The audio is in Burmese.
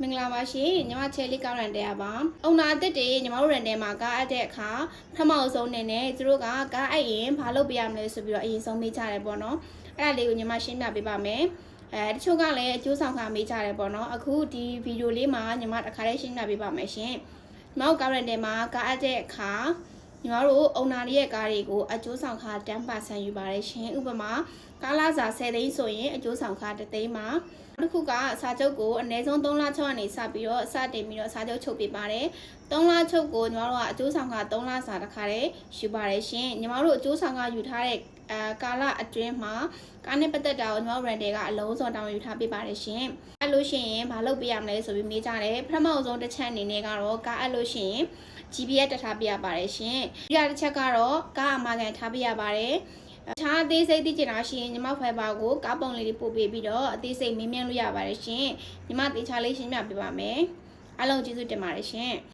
မင်္ဂလာပါရှင်ညီမချယ်လေးကောင်းရန်တရားပါအုံနာအသက်တွေညီမတို့ရန်တဲမှာကားအပ်တဲ့အခါပထမဆုံးနေနဲ့သူတို့ကကားအပ်ရင်ဘာလုပ်ပြရမလဲဆိုပြီးတော့အရင်ဆုံးမေးကြတယ်ပေါ့နော်အဲ့ဒါလေးကိုညီမရှင်းပြပေးပါမယ်တချို့ကလည်းအကျိုးဆောင်ခါမေးကြတယ်ပေါ့နော်အခုဒီဗီဒီယိုလေးမှာညီမတစ်ခါလေးရှင်းပြပေးပါမယ်ရှင်ညီမတို့ကားရန်တဲမှာကားအပ်တဲ့အခါညီမတို့အုံနာလေးရဲ့ကားတွေကိုအကျိုးဆောင်ခါ10%ယူပါတယ်ရှင်ဥပမာကားလာစာ10သိန်းဆိုရင်အကျိုးဆောင်ခါ1သိန်းမှာတစ်ခုကစာချုပ်ကိုအနည်းဆုံး3လ6ကနေစပြီးတော့စတင်ပြီးတော့စာချုပ်ချုပ်ပေးပါတယ်3လချုပ်ကိုညီမတို့ကအကျိုးဆောင်ခ3လစာတစ်ခါတည်းယူပါတယ်ရှင်ညီမတို့အကျိုးဆောင်ခယူထားတဲ့ကာလအတွင်းမှာကားနဲ့ပတ်သက်တာကိုညီမတို့ rent ကအလုံးစုံတောင်းယူထားပေးပါတယ်ရှင်အဲ့လို့ရှိရင်မလုပ်ပေးရမလဲဆိုပြီးမေးကြတယ်ပထမဆုံးတစ်ချက်အနေနဲ့ကတော့ကားအဲ့လို့ရှိရင် GPS တက်ထားပေးရပါတယ်ရှင်ဒီတစ်ချက်ကတော့ကားအမှားကန်ထားပေးရပါတယ်အခြားအသေးစိတ်သိချင်တာရှိရင်ညီမ Fiber ကိုကားပုံလေးတွေပို့ပေးပြီးတော့အသေးစိတ်မေးမြန်းလို့ရပါတယ်ရှင်ညီမတေချာလေးရှင်းပြပေးပါမယ်အားလုံးကျေးဇူးတင်ပါတယ်ရှင်